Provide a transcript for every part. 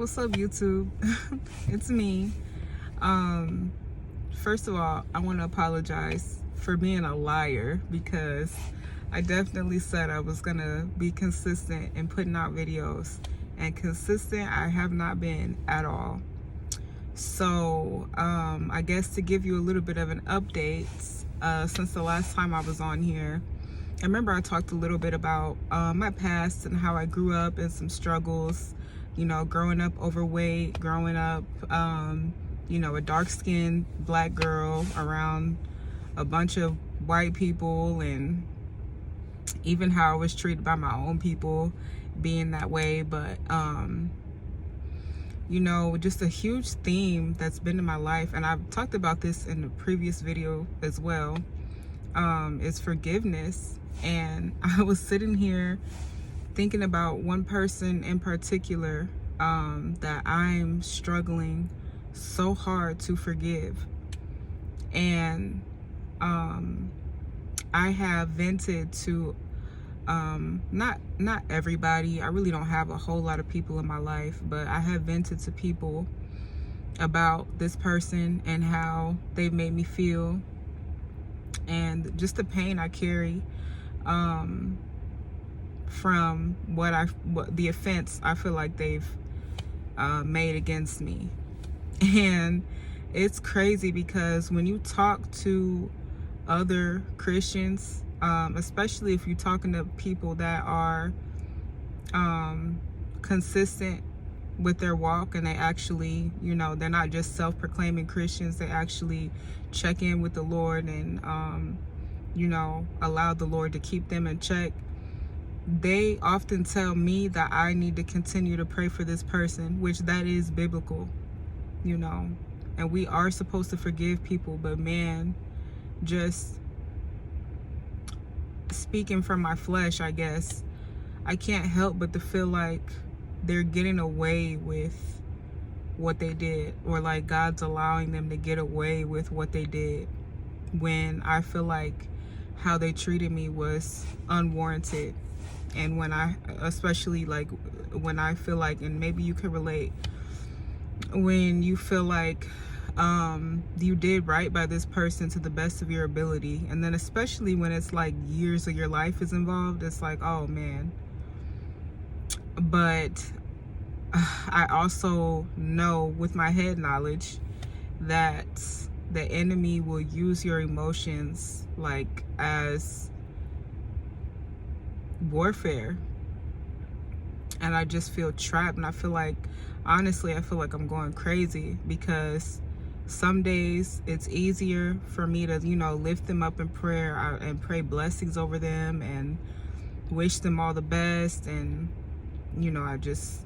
What's up, YouTube? It's me. First of all, I want to apologize for being a liar because I definitely said I was gonna be consistent in putting out videos, and consistent I have not been at all. So I guess to give you a little bit of an update, since the last time I was on here, I remember I talked a little bit about my past and how I grew up and some struggles, you know, growing up overweight, growing up, you know, a dark-skinned black girl around a bunch of white people, and even how I was treated by my own people being that way. But, you know, just a huge theme that's been in my life, and I've talked about this in the previous video as well, is forgiveness. And I was sitting here thinking about one person in particular that I'm struggling so hard to forgive. And I have vented to not everybody. I really don't have a whole lot of people in my life, but I have vented to people about this person and how they've made me feel, and just the pain I carry from what the offense I feel like they've made against me. And it's crazy because when you talk to other Christians, especially if you're talking to people that are consistent with their walk, and they actually, you know, they're not just self-proclaiming Christians, they actually check in with the Lord and you know, allow the Lord to keep them in check, they often tell me that I need to continue to pray for this person, which that is biblical, you know, and we are supposed to forgive people. But man, just speaking from my flesh, I guess, I can't help but to feel like they're getting away with what they did, or like God's allowing them to get away with what they did, when I feel like how they treated me was unwarranted. And when I, especially like when I feel like, and maybe you can relate, when you feel like you did right by this person to the best of your ability, and then especially when it's like years of your life is involved, it's like, oh man. But I also know with my head knowledge that the enemy will use your emotions like as warfare, and I just feel trapped. And I feel like, honestly, I feel like I'm going crazy because some days it's easier for me to, you know, lift them up in prayer and pray blessings over them and wish them all the best, and you know, I just,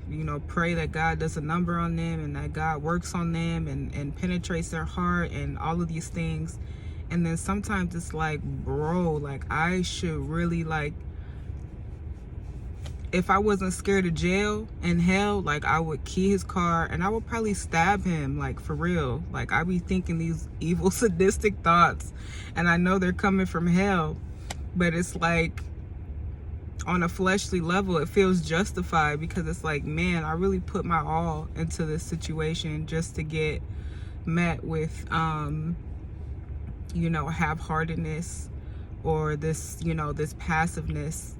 you know, pray that God does a number on them and that God works on them and penetrates their heart and all of these things. And then sometimes it's like, bro, like I should really, like, if I wasn't scared of jail and hell, like I would key his car and I would probably stab him, like for real. Like I be thinking these evil sadistic thoughts, and I know they're coming from hell, but it's like on a fleshly level it feels justified, because it's like, man, I really put my all into this situation just to get met with you know, half-heartedness or this, you know, this passiveness.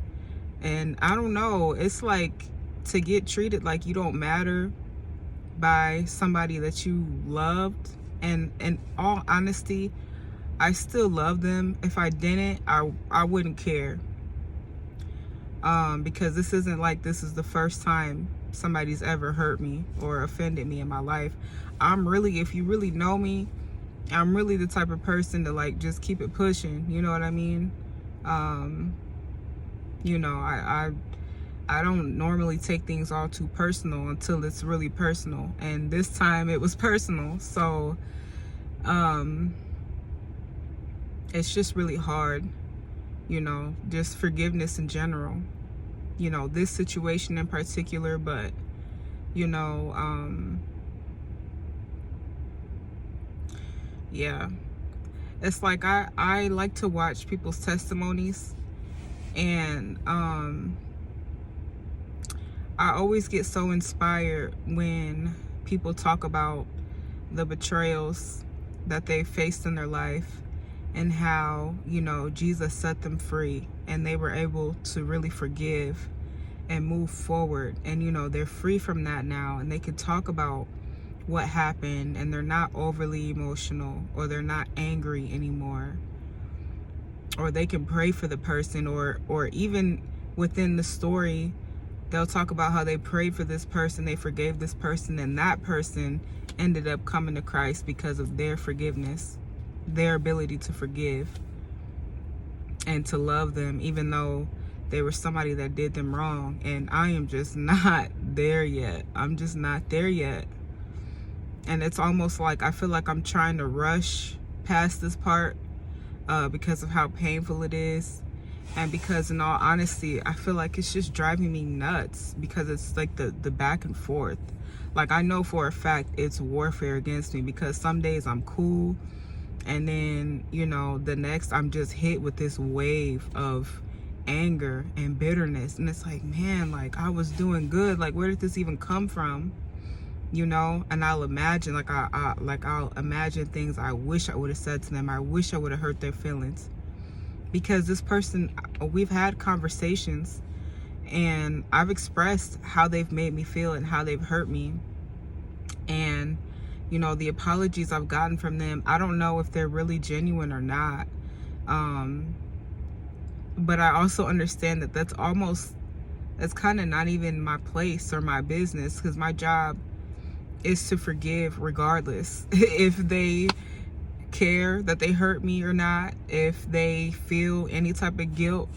And I don't know, it's like to get treated like you don't matter by somebody that you loved. And in all honesty, I still love them. If I didn't, I wouldn't care. Because this isn't like this is the first time somebody's ever hurt me or offended me in my life. I'm really, if you really know me, I'm really the type of person to like just keep it pushing, you know what I mean? You know, I don't normally take things all too personal until it's really personal, and this time it was personal. So it's just really hard, you know, just forgiveness in general, you know, this situation in particular. But you know, yeah, it's like I like to watch people's testimonies, and I always get so inspired when people talk about the betrayals that they faced in their life and how, you know, Jesus set them free and they were able to really forgive and move forward. And, you know, they're free from that now and they can talk about what happened and they're not overly emotional or they're not angry anymore. Or they can pray for the person, or even within the story, they'll talk about how they prayed for this person, they forgave this person, and that person ended up coming to Christ because of their forgiveness, their ability to forgive and to love them, even though they were somebody that did them wrong. And I am just not there yet. I'm just not there yet. And it's almost like I feel like I'm trying to rush past this part because of how painful it is. And because in all honesty, I feel like it's just driving me nuts because it's like the back and forth. Like I know for a fact it's warfare against me because some days I'm cool and then, you know, the next I'm just hit with this wave of anger and bitterness. And it's like, man, like I was doing good. Like where did this even come from? You know, and I'll imagine I'll imagine things I wish I would have said to them. I wish I would have hurt their feelings. Because this person, we've had conversations and I've expressed how they've made me feel and how they've hurt me. And, you know, the apologies I've gotten from them, I don't know if they're really genuine or not. But I also understand that that's kind of not even my place or my business, because my job is to forgive regardless. If they care that they hurt me or not, if they feel any type of guilt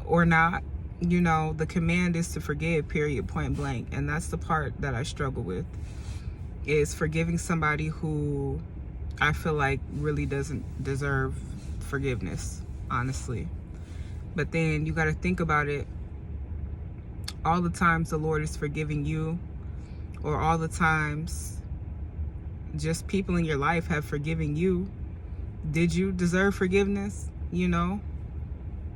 or not, you know, the command is to forgive, period, point blank. And that's the part that I struggle with, is forgiving somebody who I feel like really doesn't deserve forgiveness, honestly. But then you got to think about it. All the times the Lord is forgiving you, or all the times just people in your life have forgiven you, did you deserve forgiveness? You know?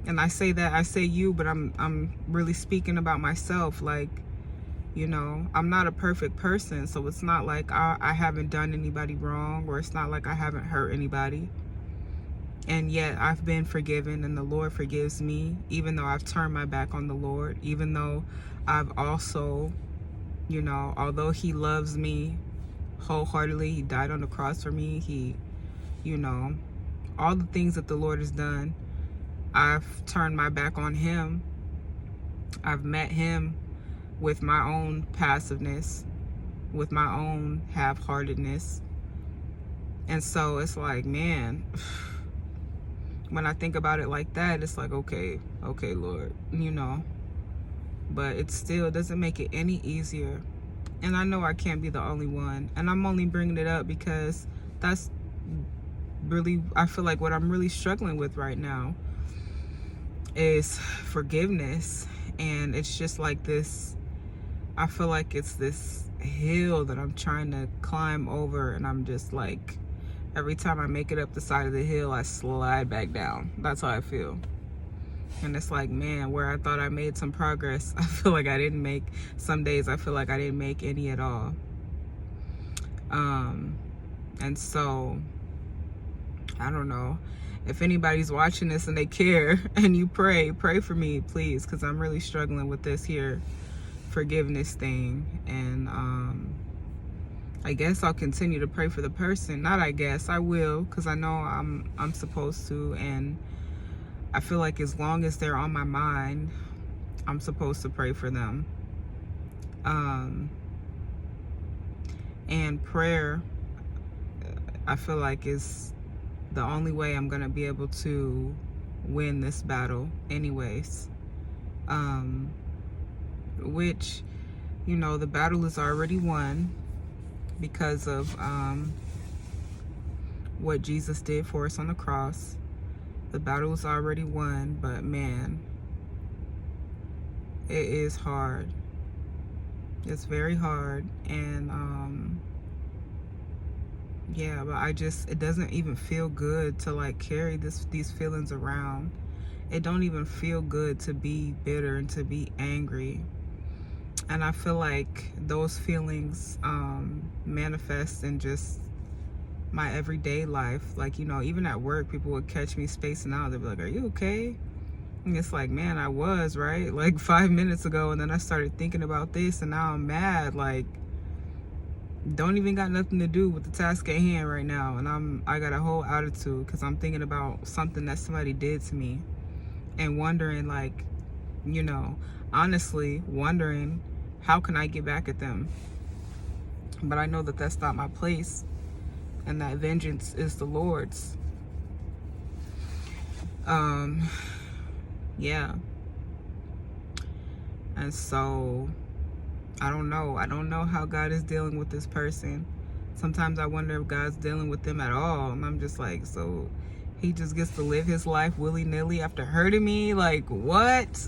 And I say you, but I'm really speaking about myself. Like, you know, I'm not a perfect person, so it's not like I haven't done anybody wrong, or it's not like I haven't hurt anybody. And yet I've been forgiven and the Lord forgives me, even though I've turned my back on the Lord, even though I've also, you know, although he loves me wholeheartedly, he died on the cross for me, he, you know, all the things that the Lord has done, I've turned my back on him. I've met him with my own passiveness, with my own half-heartedness. And so it's like, man, when I think about it like that, it's like, okay, Lord, you know. But it still doesn't make it any easier. And I know I can't be the only one. And I'm only bringing it up because that's really, I feel like what I'm really struggling with right now is forgiveness. And it's just like this, I feel like it's this hill that I'm trying to climb over. And I'm just like, every time I make it up the side of the hill, I slide back down. That's how I feel. And it's like, man, where I thought I made some progress, I feel like I didn't make, some days I feel like I didn't make any at all. And so, I don't know. If anybody's watching this and they care and you pray for me, please, because I'm really struggling with this here forgiveness thing. And I guess I'll continue to pray for the person. Not I guess, I will, because I know I'm supposed to. And I feel like as long as they're on my mind, I'm supposed to pray for them. And prayer, I feel like, is the only way I'm gonna be able to win this battle anyways. Which, you know, the battle is already won because of what Jesus did for us on the cross. The battle is already won, but man, it is hard. It's very hard. And yeah, but it doesn't even feel good to like carry these feelings around. It don't even feel good to be bitter and to be angry. And I feel like those feelings manifest in just my everyday life. Like, you know, even at work, people would catch me spacing out. They'd be like, are you okay? And it's like, man, I was, right? Like 5 minutes ago. And then I started thinking about this and now I'm mad. Like, don't even got nothing to do with the task at hand right now. And I got a whole attitude because I'm thinking about something that somebody did to me and wondering, like, you know, honestly wondering, how can I get back at them? But I know that that's not my place and that vengeance is the Lord's. Yeah. And so I don't know how God is dealing with this person. Sometimes I wonder if God's dealing with them at all. And I'm just like, so he just gets to live his life willy-nilly after hurting me? Like, what?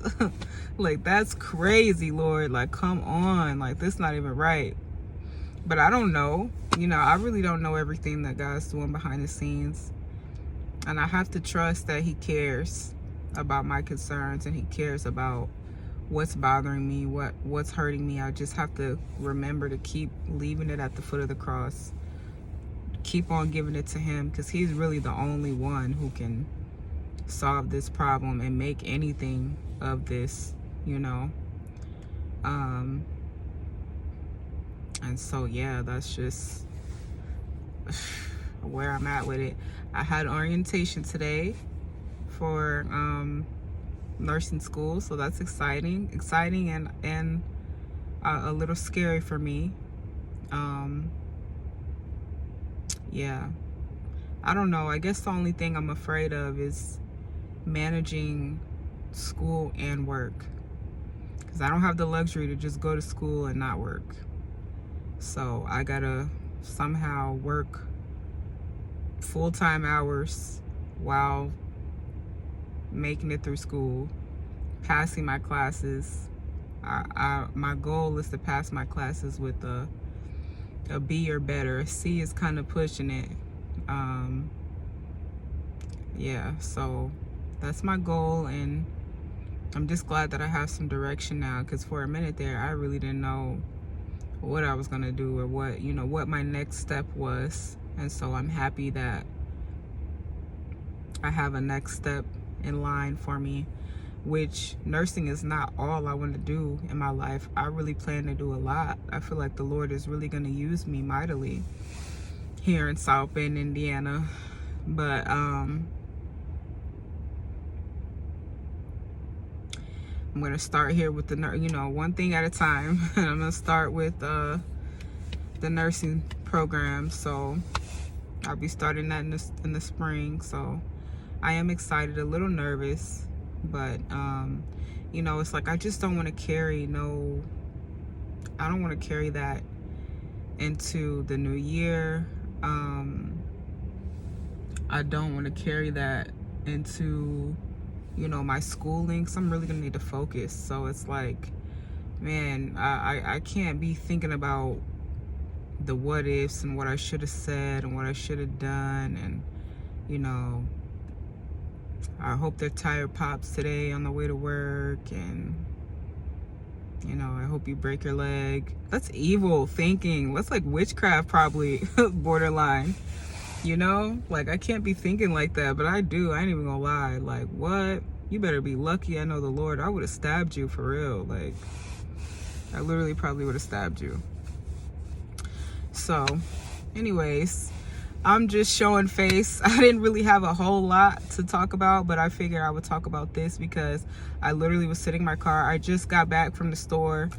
Like, that's crazy, Lord. Like, come on. Like, this not even right. But I don't know. You know, I really don't know everything that God's doing behind the scenes. And I have to trust that he cares about my concerns and he cares about what's bothering me, what's hurting me. I just have to remember to keep leaving it at the foot of the cross. Keep on giving it to him because he's really the only one who can solve this problem and make anything of this, you know. And so, yeah, that's just where I'm at with it. I had orientation today for nursing school, so that's exciting and a little scary for me. Yeah, I don't know. I guess the only thing I'm afraid of is managing school and work, because I don't have the luxury to just go to school and not work. So I gotta somehow work full-time hours while making it through school, passing my classes. My goal is to pass my classes with a B or better. A C is kind of pushing it. Yeah, so that's my goal, and I'm just glad that I have some direction now, because for a minute there I really didn't know what I was gonna do or what, you know, what my next step was. And so I'm happy that I have a next step in line for me, which nursing is not all I want to do in my life. I really plan to do a lot. I feel like the Lord is really going to use me mightily here in South Bend, Indiana. But I'm going to start here with the, you know, one thing at a time. And I'm going to start with the nursing program. So I'll be starting that in the spring. So I am excited, a little nervous, but you know, it's like I just don't want to carry I don't want to carry that into the new year. I don't want to carry that into, you know, my schooling, because I'm really gonna need to focus. So it's like, man, I can't be thinking about the what ifs and what I should have said and what I should have done. And, you know, I hope their tire pops today on the way to work, and, you know, I hope you break your leg. That's evil thinking. That's like witchcraft, probably. Borderline, you know, like I can't be thinking like that, but I do. I ain't even gonna lie. Like, what? You better be lucky I know the Lord. I would have stabbed you for real. Like, I literally probably would have stabbed you. So anyways, I'm just showing face. I didn't really have a whole lot to talk about, but I figured I would talk about this because I literally was sitting in my car. I just got back from the store,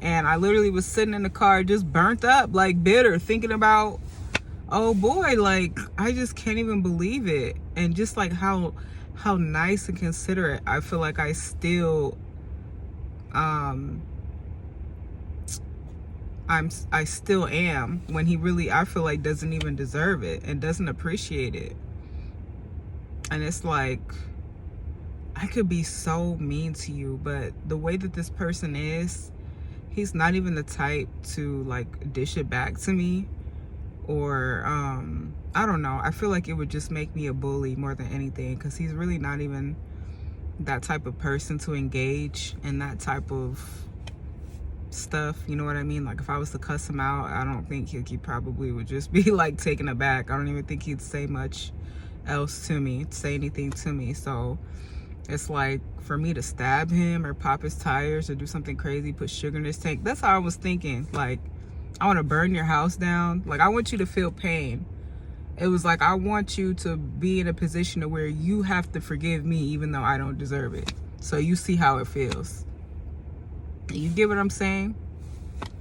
and I literally was sitting in the car just burnt up, like bitter, thinking about, oh boy, like I just can't even believe it. And just like how nice and considerate I feel like I still I still am, when he really, I feel like, doesn't even deserve it and doesn't appreciate it. And it's like, I could be so mean to you, but the way that this person is, he's not even the type to like dish it back to me, or I don't know. I feel like it would just make me a bully more than anything, because he's really not even that type of person to engage in that type of stuff, you know what I mean? Like if I was to cuss him out, I don't think he probably would just be like taken aback. I don't even think he'd say much else to me, say anything to me. So it's like for me to stab him or pop his tires or do something crazy, put sugar in his tank, that's how I was thinking. Like, I want to burn your house down. Like, I want you to feel pain. It was like, I want you to be in a position to where you have to forgive me even though I don't deserve it. So you see how it feels. You get what I'm saying?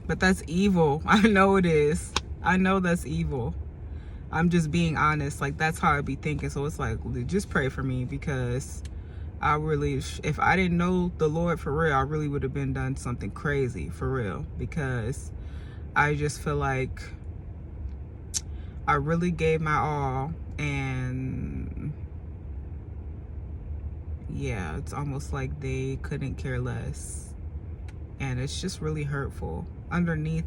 But that's evil. I know it is. I know that's evil. I'm just being honest. Like, that's how I be thinking. So it's like, just pray for me, because I really, if I didn't know the Lord for real, I really would have been done something crazy for real, because I just feel like I really gave my all, and yeah, it's almost like they couldn't care less. And it's just really hurtful underneath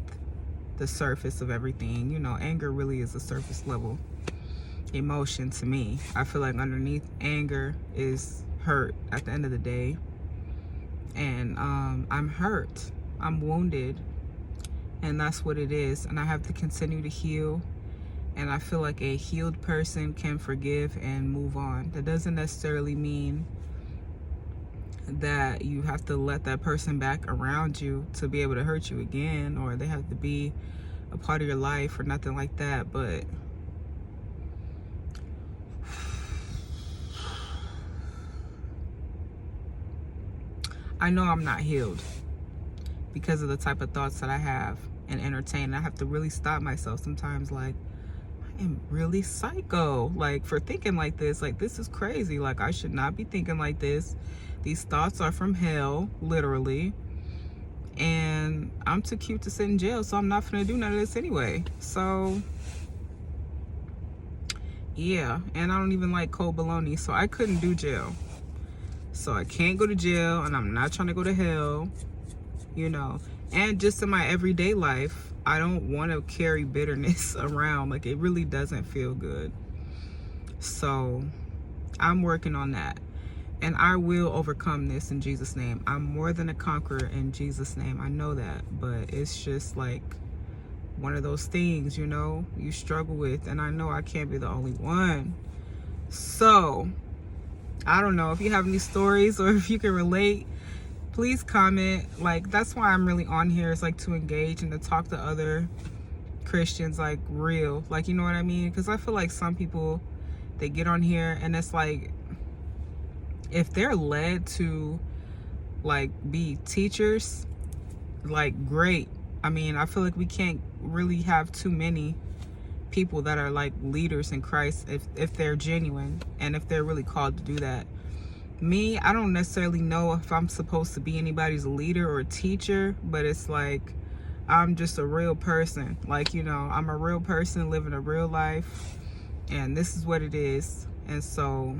the surface of everything. You know, anger really is a surface level emotion to me. I feel like underneath anger is hurt at the end of the day. And I'm hurt. I'm wounded. And that's what it is. And I have to continue to heal. And I feel like a healed person can forgive and move on. That doesn't necessarily mean that you have to let that person back around you to be able to hurt you again, or they have to be a part of your life or nothing like that. But I know I'm not healed because of the type of thoughts that I have and entertain. I have to really stop myself sometimes. Like, I am really psycho, like, for thinking like this. Like, this is crazy. Like, I should not be thinking like this. These thoughts are from hell, literally. And I'm too cute to sit in jail, so I'm not gonna do none of this anyway. So yeah, and I don't even like cold bologna, so I couldn't do jail. So I can't go to jail, and I'm not trying to go to hell, you know. And just in my everyday life, I don't want to carry bitterness around. Like, it really doesn't feel good. So I'm working on that. And I will overcome this in Jesus' name. I'm more than a conqueror in Jesus' name. I know that. But it's just like one of those things, you know, you struggle with. And I know I can't be the only one. So I don't know if you have any stories or if you can relate. Please comment. Like, that's why I'm really on here, is like to engage and to talk to other Christians, like real. Like, you know what I mean? Because I feel like some people, they get on here and it's like, if they're led to like be teachers, like, great. I mean, I feel like we can't really have too many people that are like leaders in Christ if they're genuine and if they're really called to do that. Me, I don't necessarily know if I'm supposed to be anybody's leader or teacher, but it's like, I'm just a real person. Like, you know, I'm a real person living a real life, and this is what it is. And so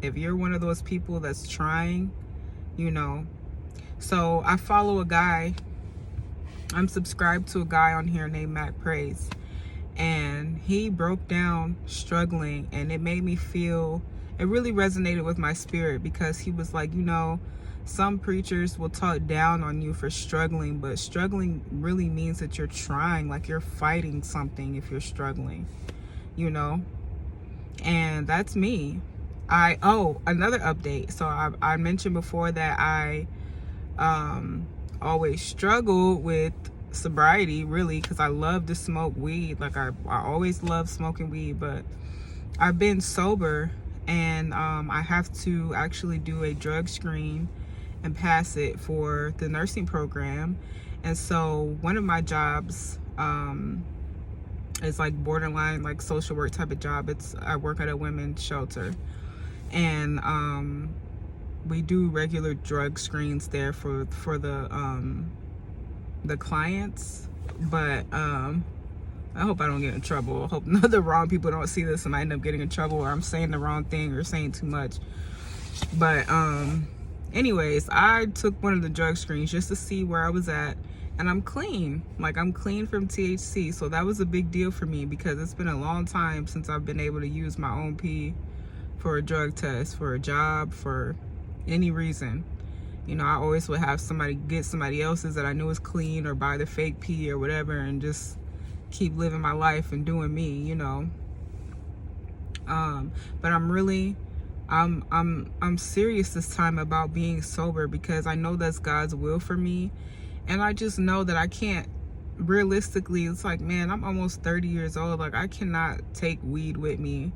if you're one of those people that's trying, you know. So I follow a guy, I'm subscribed to a guy on here named Mac Praise, and he broke down struggling, and it made me feel, it really resonated with my spirit, because he was like, you know, some preachers will talk down on you for struggling, but struggling really means that you're trying, like you're fighting something if you're struggling, you know. And that's me. Another update. So I mentioned before that I always struggle with sobriety, really, because I love to smoke weed. Like, I always love smoking weed, but I've been sober, and I have to actually do a drug screen and pass it for the nursing program. And so one of my jobs is like borderline like social work type of job. I work at a women's shelter, and we do regular drug screens there for the clients. But I hope I don't get in trouble. I hope none of the wrong people don't see this and I end up getting in trouble, or I'm saying the wrong thing or saying too much. But anyways, I took one of the drug screens just to see where I was at, and I'm clean. Like, I'm clean from THC. So that was a big deal for me, because it's been a long time since I've been able to use my own pee for a drug test, for a job, for any reason. You know, I always would have somebody get somebody else's that I knew was clean, or buy the fake pee or whatever, and just keep living my life and doing me, you know. But I'm serious this time about being sober, because I know that's God's will for me. And I just know that I can't, realistically, it's like, man, I'm almost 30 years old. Like, I cannot take weed with me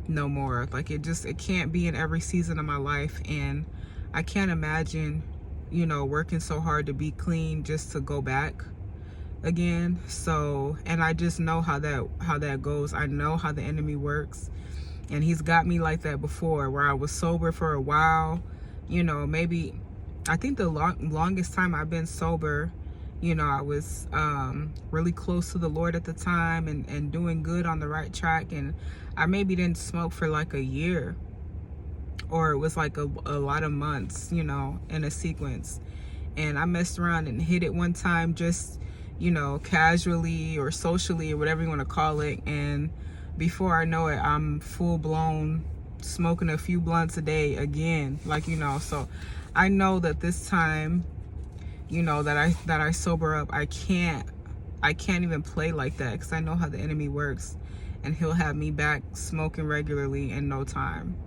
no more. Like, it can't be in every season of my life. And I can't imagine, you know, working so hard to be clean just to go back again. So, and I just know how that goes. I know how the enemy works, and he's got me like that before, where I was sober for a while, you know, maybe, I think the longest time I've been sober, you know, I was really close to the Lord at the time, and doing good, on the right track, and I maybe didn't smoke for like a year, or it was like a lot of months, you know, in a sequence. And I messed around and hit it one time, just, you know, casually or socially or whatever you want to call it. And before I know it, I'm full blown smoking a few blunts a day again, like, you know. So I know that this time, you know, that I sober up, I can't even play like that, because I know how the enemy works, and he'll have me back smoking regularly in no time.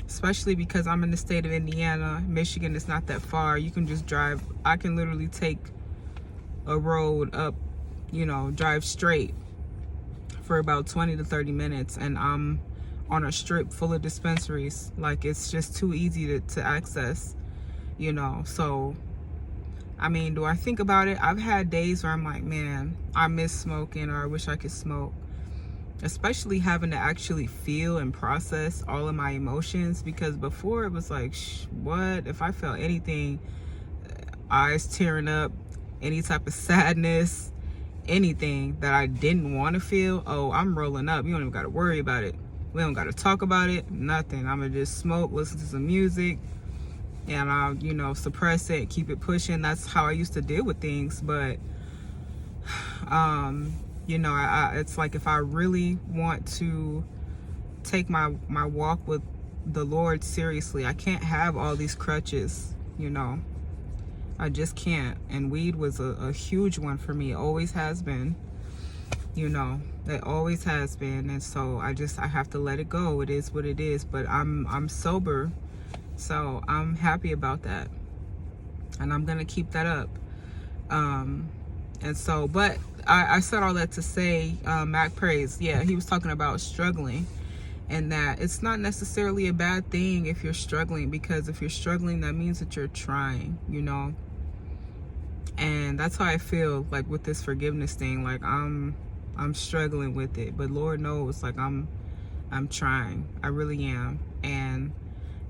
Especially because I'm in the state of Indiana. Michigan is not that far. You can just drive. I can literally take a road up, you know, drive straight for about 20 to 30 minutes, and I'm on a strip full of dispensaries. Like, it's just too easy to access, you know. So, I mean, do I think about it? I've had days where I'm like, man, I miss smoking, or I wish I could smoke. Especially having to actually feel and process all of my emotions, because before it was like, what if I felt anything, eyes tearing up, any type of sadness, anything that I didn't want to feel, oh, I'm rolling up. You don't even got to worry about it. We don't got to talk about it, nothing. I'm gonna just smoke, listen to some music, and I'll, you know, suppress it, keep it pushing. That's how I used to deal with things. But you know, it's like, if I really want to take my walk with the Lord seriously, I can't have all these crutches, you know. I just can't. And weed was a huge one for me. It always has been, you know. It always has been. And so I have to let it go. It is what it is. But I'm sober, so I'm happy about that, and I'm gonna keep that up. And so, but I said all that to say, Mac Praise, yeah, he was talking about struggling, and that it's not necessarily a bad thing if you're struggling, because if you're struggling, that means that you're trying, you know. And that's how I feel, like, with this forgiveness thing. Like, I'm struggling with it, but Lord knows, like, I'm trying. I really am. And,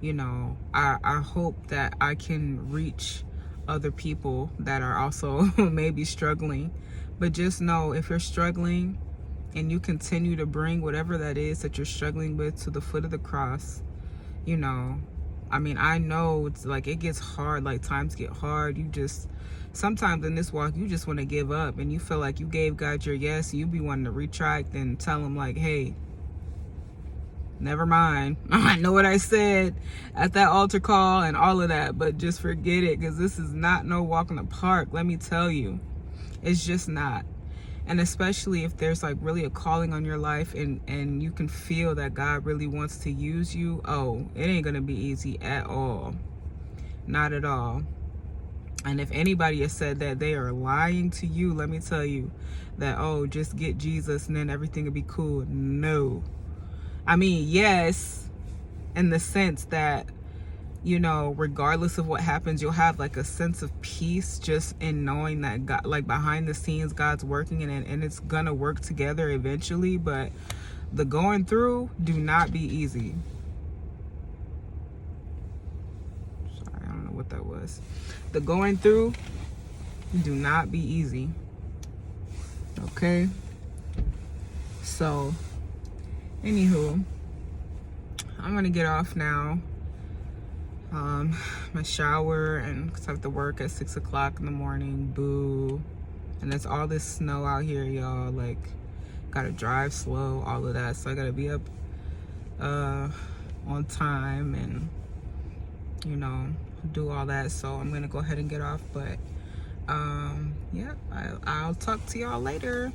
you know, I hope that I can reach other people that are also maybe struggling. But just know, if you're struggling and you continue to bring whatever that is that you're struggling with to the foot of the cross, you know, I mean, I know it's like, it gets hard, like, times get hard. Sometimes in this walk, you just want to give up, and you feel like you gave God your yes, and you be wanting to retract and tell him, like, hey, never mind. I know what I said at that altar call and all of that, but just forget it, because this is not no walk in the park. Let me tell you, it's just not. And especially if there's, like, really a calling on your life, and you can feel that God really wants to use you, oh, it ain't gonna be easy at all. Not at all. And if anybody has said that, they are lying to you. Let me tell you that, oh, just get Jesus and then everything will be cool. No. I mean, yes, in the sense that, you know, regardless of what happens, you'll have, like, a sense of peace just in knowing that God, like, behind the scenes, God's working, and it's gonna work together eventually. But the going through do not be easy. Sorry, I don't know what that was. The going through do not be easy. Okay? So, anywho, I'm gonna get off now. My shower, and cause I have to work at 6 o'clock in the morning. Boo. And there's all this snow out here, y'all. Like, gotta drive slow, all of that. So I gotta be up on time, and, you know, do all that. So I'm gonna go ahead and get off. But yeah, I'll talk to y'all later.